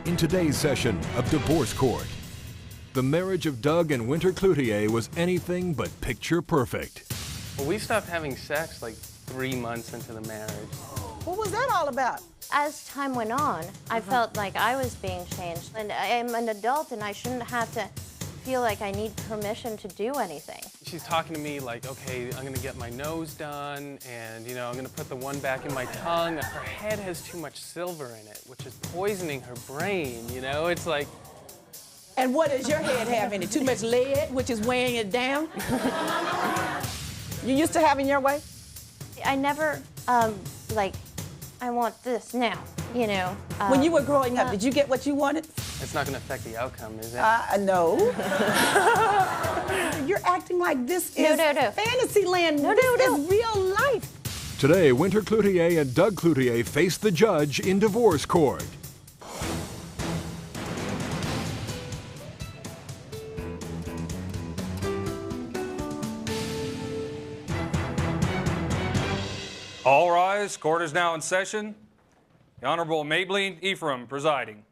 In today's session of Divorce Court, the marriage of Doug and Winter Cloutier was anything but picture perfect. Well, we stopped having sex like 3 months into the marriage. What was that all about? As time went on, I felt like I was being changed. And I'm an adult and I shouldn't have to feel like I need permission to do anything. She's talking to me like, okay, I'm gonna get my nose done, and I'm gonna put the one back in my tongue. Her head has too much silver in it, which is poisoning her brain, It's like... And what does your head have in it? Too much lead, which is weighing it down? You used to having your way? I never, I want this now, When you were growing up, did you get what you wanted? It's not gonna affect the outcome, is it? No. You're acting like this is fantasy land. This is real life. Today, Winter Cloutier and Doug Cloutier face the judge in divorce court. All rise. Court is now in session. The Honorable Maybelline Ephraim presiding.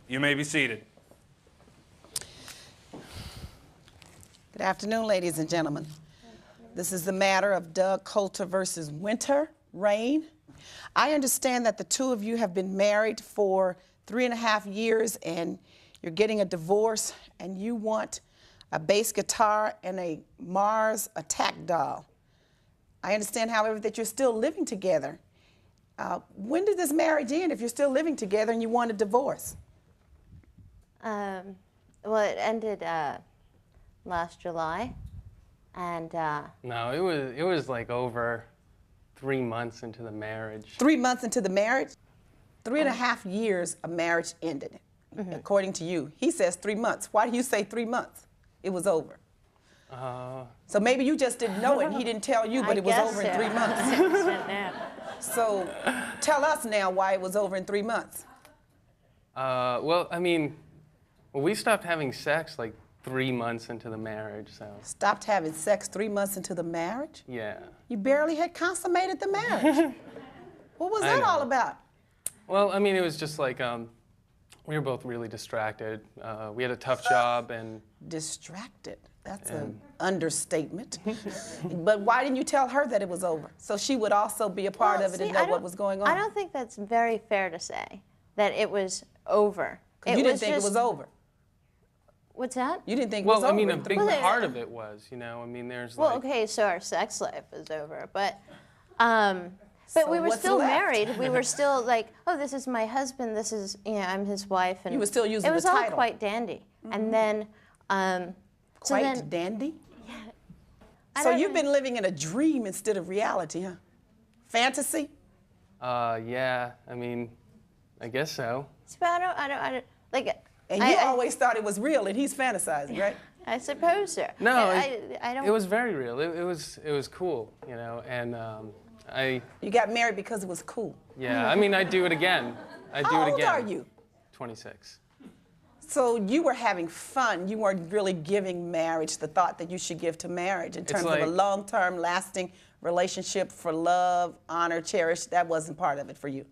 You may be seated. Good afternoon, ladies and gentlemen. This is the matter of Doug Coulter versus Winter Rain. I understand that the two of you have been married for 3.5 years and you're getting a divorce and you want a bass guitar and a Mars attack doll. I understand, however, that you're still living together. When did this marriage end if you're still living together and you want a divorce? Well, it ended last July, and No, it was like over 3 months into the marriage. 3 months into the marriage? 3.5 years a marriage ended, according to you. He says 3 months. Why do you say 3 months? It was over. So maybe you just didn't know it and he didn't tell you, but it was over in 3 months. So tell us now why it was over in 3 months. Well, we stopped having sex like 3 months into the marriage, so. Stopped having sex 3 months into the marriage? Yeah. You barely had consummated the marriage. What was that all about? Well, it was just like, we were both really distracted. We had a tough job and... Distracted? That's an understatement. But why didn't you tell her that it was over? So she would also be a part of it and know what was going on? I don't think that's very fair to say, that it was over. You didn't think it was over? What's that? You didn't think it was over? Well, a big part of it was, there's Well, okay, so our sex life was over, but we were still married. We were still like, oh, this is my husband, this is, I'm his wife. And you were still using the title. It was all quite dandy. And then, quite dandy? Yeah. So you've been living in a dream instead of reality, huh? Fantasy? Yeah, I guess so. So I don't, like... And you always thought it was real, and he's fantasizing, right? I suppose so. No, I don't... It was very real. It was cool, and You got married because it was cool. Yeah, I'd do it again. How old are you? 26. So you were having fun. You weren't really giving marriage the thought that you should give to marriage in terms of a long-term, lasting relationship for love, honor, cherish. That wasn't part of it for you.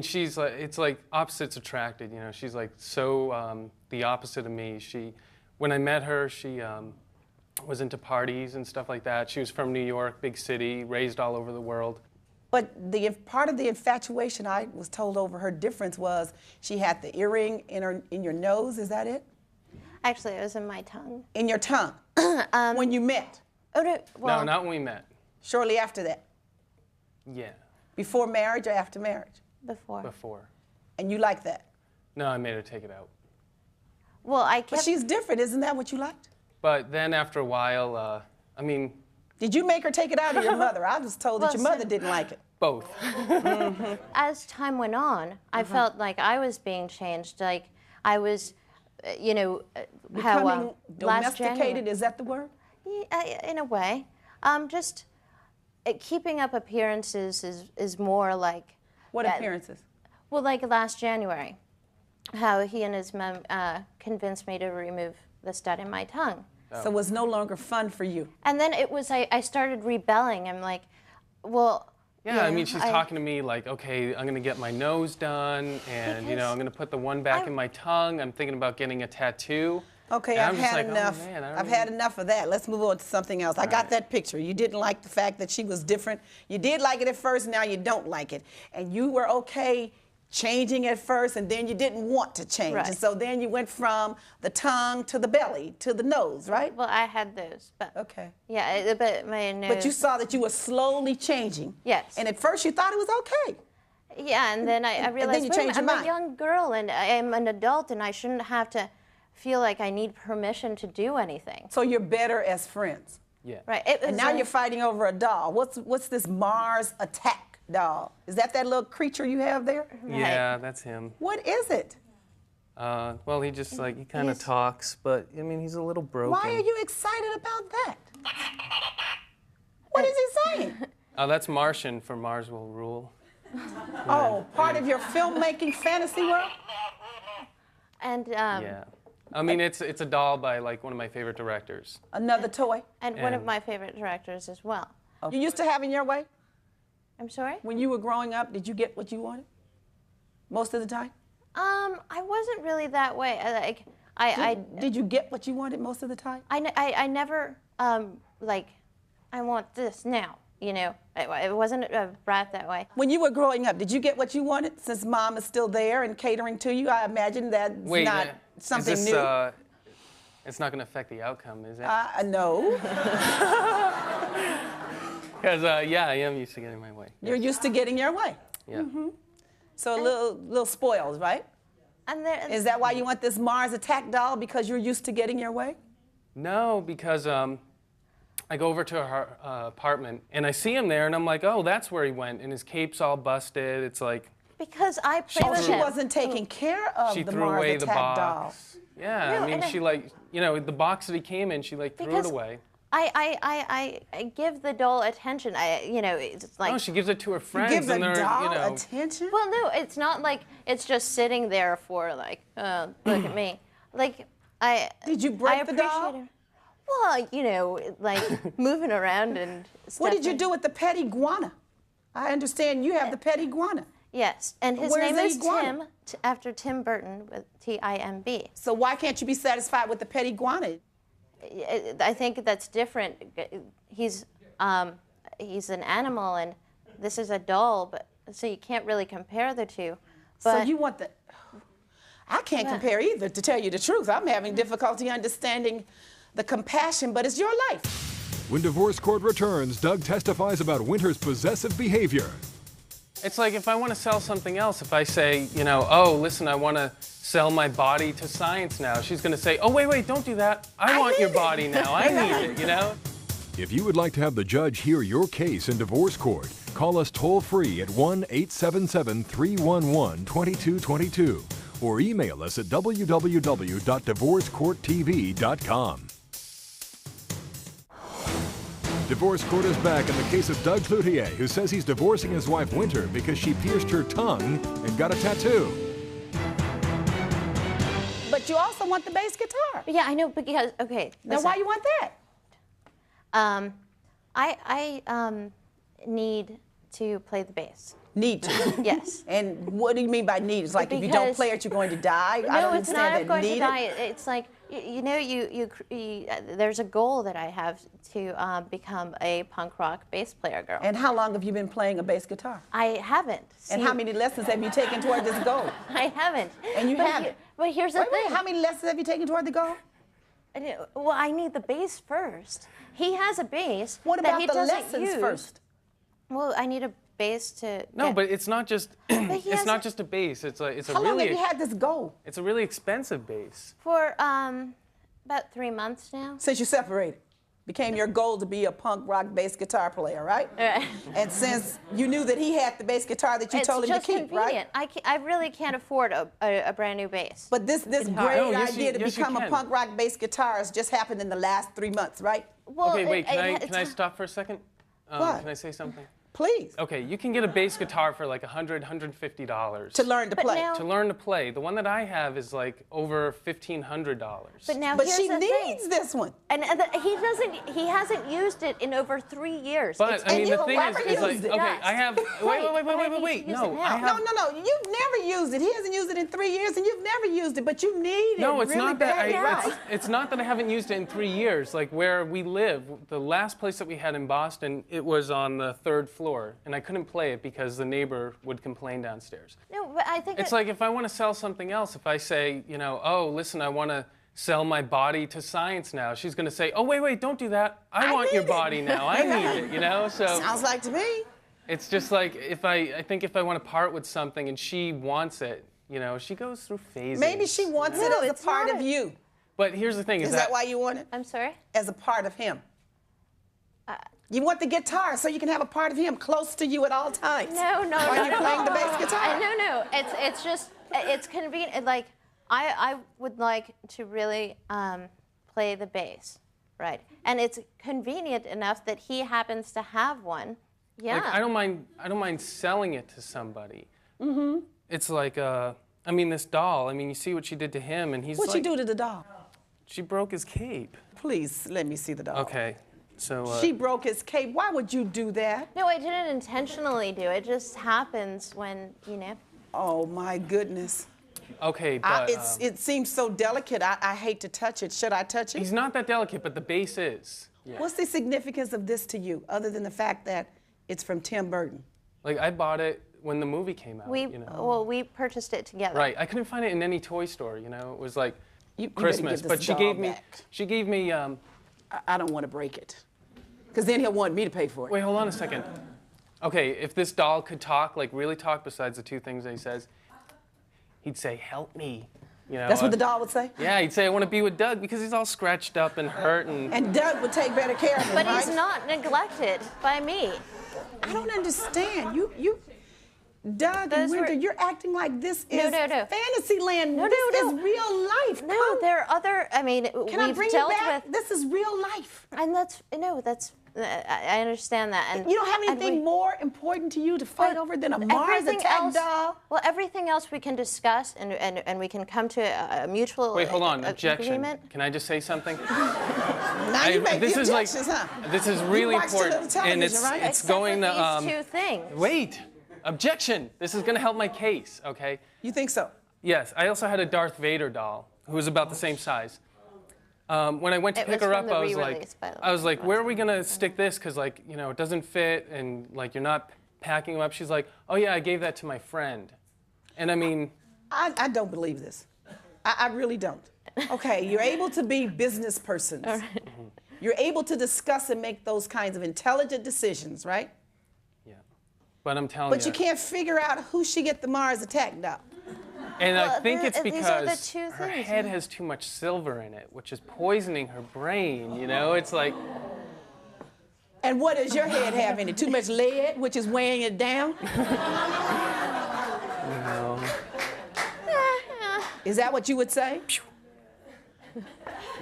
She's like, it's like opposites attracted. She's like so the opposite of me. When I met her, she was into parties and stuff like that. She was from New York, big city, raised all over the world. But part of the infatuation, I was told over her difference was she had the earring in your nose. Is that it? Actually, it was in my tongue. In your tongue? When you met? Oh, no, well, no, not when we met. Shortly after that? Yeah. Before marriage or after marriage? Before. Before. And you liked that? No, I made her take it out. Well, But she's different. Isn't that what you liked? But then after a while, Did you make her take it out or your mother? I was told that your mother didn't like it. Both. As time went on, I felt like I was being changed. Like I was, Becoming domesticated, is that the word? Yeah, in a way. Just keeping up appearances is more like... What appearances? Well, like last January, how he and his mom convinced me to remove the stud in my tongue. Oh. So it was no longer fun for you. And then it was, I started rebelling. I'm like, well, Yeah, I mean, she's talking to me like, okay, I'm gonna get my nose done, and you know, I'm gonna put the one back in my tongue. I'm thinking about getting a tattoo. Okay, and I've I'm just had like, enough. Oh, man, I've had enough of that. Let's move on to something else. I got that picture. You didn't like the fact that she was different. You did like it at first, now you don't like it. And you were okay changing at first, and then you didn't want to change. Right. And so then you went from the tongue to the belly to the nose, right? Well, I had those, but Okay. yeah, but my nose. But you saw that you were slowly changing. Yes. And at first you thought it was okay. Yeah, and then I realized, you wait a changed minute, your I'm mind. a young girl, and I'm an adult, and I shouldn't have to feel like I need permission to do anything. So you're better as friends. Yeah. Right. And now you're fighting over a doll. What's this Mars Attack doll? Is that little creature you have there? Yeah, that's him. What is it? Well, he just like, he kind of talks, but I mean, he's a little broken. Why are you excited about that? What is he saying? That's Martian for Mars Will Rule. Oh, part of your filmmaking fantasy world? And Yeah. I mean, it's a doll by like one of my favorite directors. Another toy? and one of And- my favorite directors as well. You used to having your way? I'm sorry? When you were growing up, did you get what you wanted? Most of the time? I wasn't really that way. Did you get what you wanted most of the time? I never like, I want this now. You know, it wasn't a brat that way. When you were growing up, did you get what you wanted? Since mom is still there and catering to you, I imagine that's not something is this, new. It's not going to affect the outcome, is it? No. Because, yeah, I am used to getting my way. You're used to getting your way. Yeah. So a little spoiled, right? And there, Is that why you want this Mars Attack doll? Because you're used to getting your way? No, because I go over to her apartment, and I see him there, and I'm like, oh, that's where he went, and his cape's all busted. It's like... because I played with She him. wasn't taking care of She the threw Mars away the Attack doll. box. Yeah, No, I mean, and she like, you know, the box that he came in, she like threw it Because away. I give the doll attention. You know, it's like. No, she gives it to her friends, Give the and they're, doll you know... attention? Well, no, it's not like it's just sitting there for like, look at me. Like Did you break the doll? appreciate it. Well, you know, like moving around and stuff. What did you do with the pet iguana? I understand you have the pet iguana. Yes, and his Where's name the is iguana? Tim, after Tim Burton with Timb. So why can't you be satisfied with the pet iguana? I think that's different. He's an animal, and this is a doll, but so you can't really compare the two. So But you want the... I can't compare either, to tell you the truth. I'm having difficulty understanding the compassion, but it's your life. When divorce court returns, Doug testifies about Winter's possessive behavior. It's like if I want to sell something else, if I say, you know, oh, listen, I want to sell my body to science now, she's going to say, oh, wait, don't do that. I want your body now. I need it, you know? If you would like to have the judge hear your case in divorce court, call us toll-free at 1-877-311-2222 or email us at www.divorcecourttv.com. Divorce Court is back in the case of Doug Cloutier, who says he's divorcing his wife Winter because she pierced her tongue and got a tattoo. But you also want the bass guitar. yeah, I know because okay. Now listen. why you want that? I need to play the bass. Need to. Yes. And what do you mean by need? It's like if you don't Because- play it, you're going to die? I No, don't it's not. understand I'm that. going Need to it? die. It's like you know, there's a goal that I have to become a punk rock bass player girl. And how long have you been playing a bass guitar? I haven't. And See, how many lessons have you taken toward this goal? I haven't. And you But haven't? But here's the Wait, thing. how many lessons have you taken toward the goal? Well, I need the bass first. He has a bass What that about he the doesn't lessons use. first? Well, I need a bass to. No, get- but it's not just he it's has not a- just a bass. It's a How long have really you had this goal? it's a really expensive bass. for about 3 months now. Since you separated? Became your goal to be a punk rock bass guitar player, right? And since you knew that he had the bass guitar that you It's told him to just keep, right? convenient. I really can't afford a brand new bass. But this Guitar. great Oh, yes, idea to yes, you become a can. punk rock bass guitarist just happened in the last 3 months, right? Well, Okay, wait, can I it's- stop for a second? What? Can I say something? Please. Okay, you can get a bass guitar for like $100, $150. To learn to But play. now- To learn to play. The one that I have is like over $1,500. But now But here's she the needs thing. this one. And he hasn't used it in over 3 years. But I mean, you the thing never is like, used it. okay, I have. Right. Wait. Use No, it I now. have. No, you've never used it. He hasn't used it in 3 years, and you've never used it, but you need it No, it's really not that. bad. Yeah. It's not that I haven't used it in 3 years. Like where we live, the last place that we had in Boston, it was on the 3rd floor, and I couldn't play it because the neighbor would complain downstairs. No, but I think It's like if I want to sell something else, if I say, you know, oh, listen, I want to sell my body to science now, she's going to say, oh, wait, don't do that. I want your need it." body now. I need it, you know? So Sounds like to me. it's just like I think if I want to part with something and she wants it, you know, she goes through phases. Maybe she wants No, it as it's a part not of a- you. But here's the thing: Is that why you want it? I'm sorry? As a part of him. You want the guitar so you can have a part of him close to you at all times. No. While you're playing the bass guitar. No. It's just it's convenient. Like I would like to really play the bass, right? And it's convenient enough that he happens to have one. Yeah. Like I don't mind selling it to somebody. Mm-hmm. It's like I mean, this doll. I mean, you see what she did to him, and he's What'd like, you do to the doll? She broke his cape. Please let me see the doll. Okay, so She broke his cape. Why would you do that? No, I didn't intentionally do it. It just happens when, you know. Oh my goodness. okay, but It seems so delicate. I hate to touch it. Should I touch it? he's not that delicate, but the bass is. Yeah. What's the significance of this to you, other than the fact that it's from Tim Burton? Like I bought it when the movie came out. We you know? well, we purchased it together. Right. I couldn't find it in any toy store. You know, it was like You better Christmas. give But this she doll gave me. back. She gave me. I don't want to break it. Because then he'll want me to pay for it. Wait, hold on a second. Okay, if this doll could talk, like really talk, besides the 2 things that he says, he'd say, "Help me." You know. That's what the doll would say? Yeah, he'd say, "I want to be with Doug," because he's all scratched up and hurt and. And Doug would take better care of him, But right? he's not neglected by me. I don't understand. Doug and Those Winter, were- you're acting like this No, is no. fantasy land. No, this no. is real life. No, Come. there are other. I mean, Can I we've bring you dealt back? with, This is real life. and that's I understand that. And You don't have and anything we- more important to you to fight over than a Mars everything attack else, doll? Well, everything else we can discuss, and we can come to a mutual Wait, hold on. Objection. agreement. Can I just say something? Now you make this the is like. objections, huh? This is You really watch too little important, and television, right? it's Except going for to. these 2 things. Wait. Objection. This is going to help my case. Okay. You think so? Yes, I also had a Darth Vader doll who was about the same size. When I went to It pick was her from up, the I was re-release, by the I was way. like, where are we gonna stick this? Because like, you know, it doesn't fit, and like you're not packing them up. She's like, oh yeah, I gave that to my friend. And I mean, I don't believe this. I really don't. Okay, you're able to be business persons. You're able to discuss and make those kinds of intelligent decisions, right? yeah. But I'm telling But you can't figure out who should get the Mars attack doll. And I Well, think it's these are the because 2 her things, head yeah. has too much silver in it, which is poisoning her brain. You know, it's like. And what does your head have in it? Too much lead, which is weighing it down? Is that what you would say?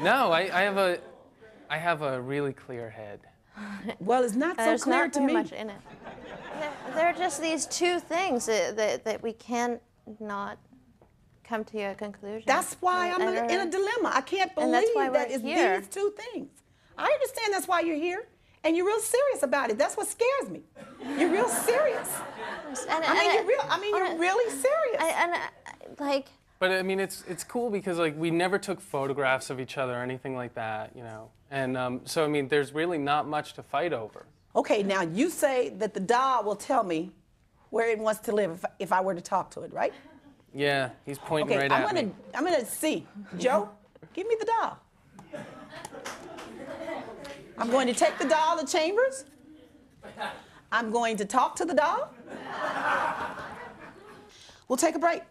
No, I have a really clear head. Well, it's not so There's clear not to very me. much in it. There are just these 2 things that we can not come to a conclusion. That's why I'm And- in a dilemma. I can't and believe that's why that we're it's here. these 2 things. I understand that's why you're here, and you're real serious about it. That's what scares me. You're real serious. You're really serious. Like. But I mean, it's cool because like we never took photographs of each other or anything like that, you know. And so I mean, there's really not much to fight over. Okay, now you say that the doll will tell me where it wants to live if I were to talk to it, right? Yeah, he's pointing Okay, right at me. I'm gonna see. Joe, give me the doll. I'm going to take the doll to Chambers. I'm going to talk to the doll. We'll take a break.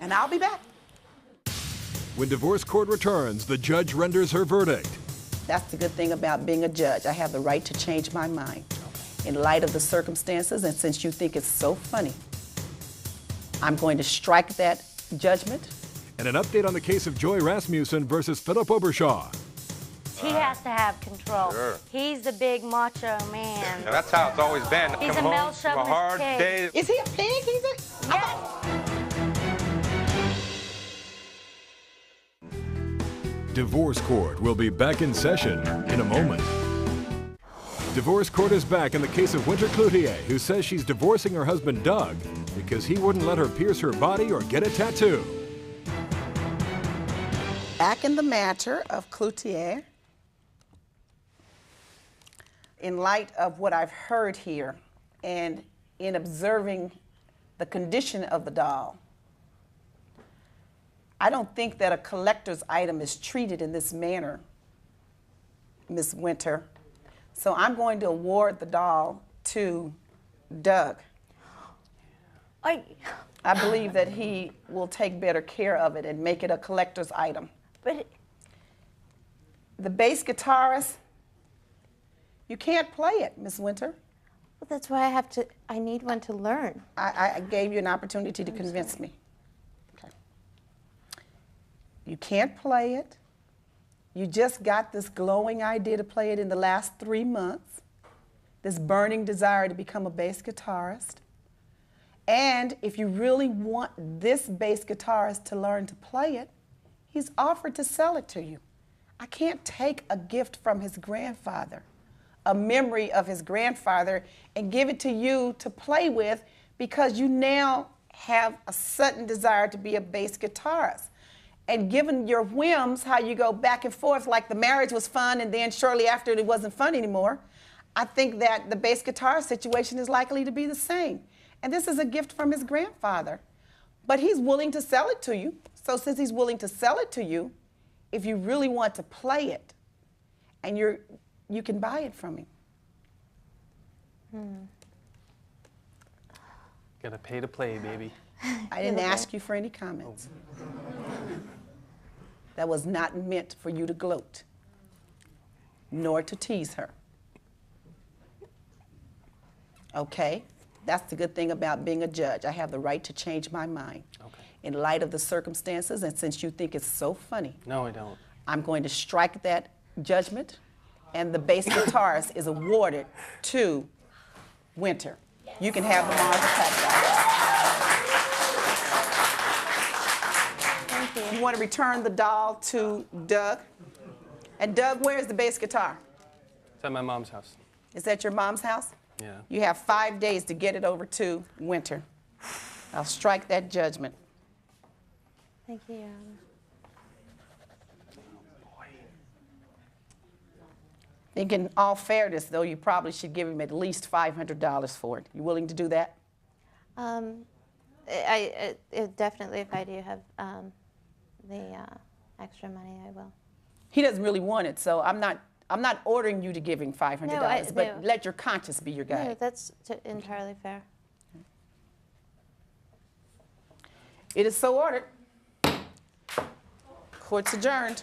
And I'll be back. When divorce court returns, the judge renders her verdict. That's the good thing about being a judge. I have the right to change my mind in light of the circumstances, and since you think it's so funny, I'm going to strike that judgment. And an update on the case of Joy Rasmussen versus Philip Obershaw. He has to have control. Sure. He's the big macho man. Now, that's how it's always been. He's Come a male home from a chauvinist hard pig. day. Is he a pig? He's a... Yes. Divorce Court will be back in session in a moment. Divorce Court is back in the case of Winter Cloutier, who says she's divorcing her husband Doug because he wouldn't let her pierce her body or get a tattoo. Back in the matter of Cloutier, in light of what I've heard here and in observing the condition of the doll, I don't think that a collector's item is treated in this manner, Ms. Winter. So I'm going to award the doll to Doug. I believe that he will take better care of it and make it a collector's item. But the bass guitarist, you can't play it, Ms. Winter. Well, that's why I need one to learn. I gave you an opportunity to convince me. Okay. You can't play it. You just got this glowing idea to play it in the last 3 months, this burning desire to become a bass guitarist. And if you really want this bass guitarist to learn to play it, he's offered to sell it to you. I can't take a gift from his grandfather, a memory of his grandfather, and give it to you to play with because you now have a sudden desire to be a bass guitarist. And given your whims, how you go back and forth, like the marriage was fun and then shortly after it wasn't fun anymore, I think that the bass guitar situation is likely to be the same. And this is a gift from his grandfather. But he's willing to sell it to you. So since he's willing to sell it to you, if you really want to play it, and you can buy it from him. Gotta pay to play, baby. I didn't ask you for any comments. That was not meant for you to gloat, nor to tease her. Okay? That's the good thing about being a judge. I have the right to change my mind. Okay. In light of the circumstances, and since you think it's so funny, No, I don't. I'm going to strike that judgment, and the bass guitarist is awarded to Winter. You can have the Mars attack. Thank you. You want to return the doll to Doug? And Doug, where's the bass guitar? It's at my mom's house. Is that your mom's house? Yeah. You have 5 days to get it over to Winter. I'll strike that judgment. Thank you, Your Honor. I think in all fairness, though, you probably should give him at least $500 for it. You willing to do that? Definitely, if I do have the extra money, I will. He doesn't really want it, so I'm not ordering you to give him $500, but no. let your conscience be your No, guide. that's entirely fair. It is so ordered. Court's adjourned.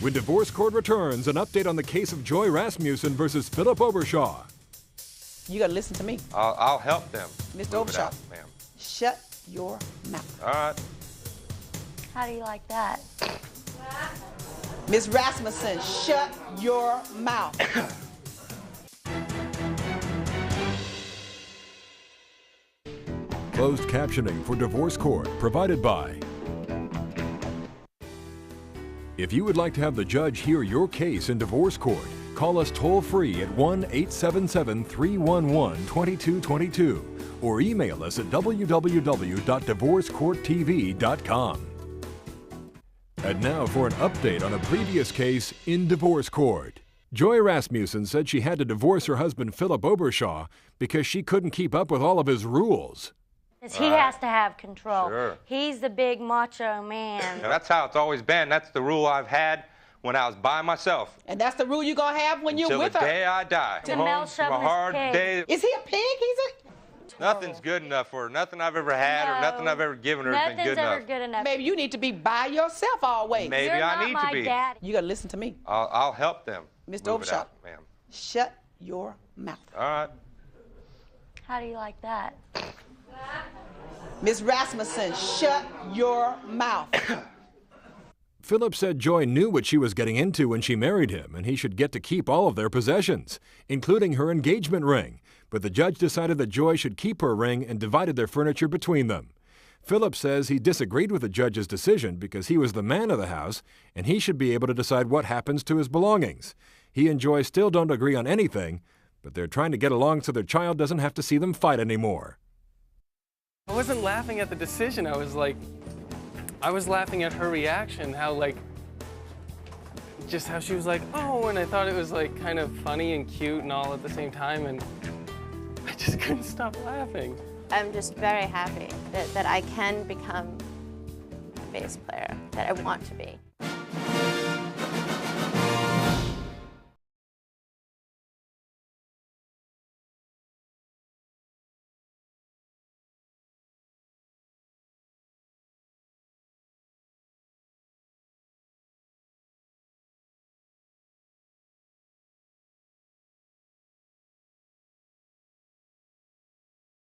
When Divorce Court returns, an update on the case of Joy Rasmussen versus Philip Obershaw. You got to listen to me. I'll help them. Mr. move it Obershaw. out, ma'am. Shut your mouth. All right. How do you like that? Ms. Rasmussen, shut your mouth. Closed captioning for Divorce Court provided by. If you would like to have the judge hear your case in Divorce Court, call us toll-free at 1-877-311-2222 or email us at www.divorcecourttv.com. And now for an update on a previous case in Divorce Court. Joy Rasmussen said she had to divorce her husband Philip Obershaw because she couldn't keep up with all of his rules. He has to have control. Sure. He's the big macho man. Now, that's how it's always been. That's the rule I've had when I was by myself. And that's the rule you're going to have when you're Until with the her. day I die. The Come male home from a chauvinist hard pig. day. Is he a pig? Nothing's good enough for her. Nothing I've ever had or nothing I've ever given her has been Nothing's good ever enough. good enough. Maybe you need to be by yourself always. Maybe You're I not need my to be. daddy. You got to listen to me. I'll help them. Mr. Move it Obershaw. out, ma'am. Shut your mouth. All right. How do you like that? Ms. Rasmussen, shut your mouth. Philip said Joy knew what she was getting into when she married him, and he should get to keep all of their possessions, including her engagement ring. But the judge decided that Joy should keep her ring and divided their furniture between them. Philip says he disagreed with the judge's decision because he was the man of the house, and he should be able to decide what happens to his belongings. He and Joy still don't agree on anything, but they're trying to get along so their child doesn't have to see them fight anymore. I wasn't laughing at the decision. I was laughing at her reaction, just how she was like, oh, and I thought it was like kind of funny and cute and all at the same time, and I just couldn't stop laughing. I'm just very happy that I can become a bass player, that I want to be.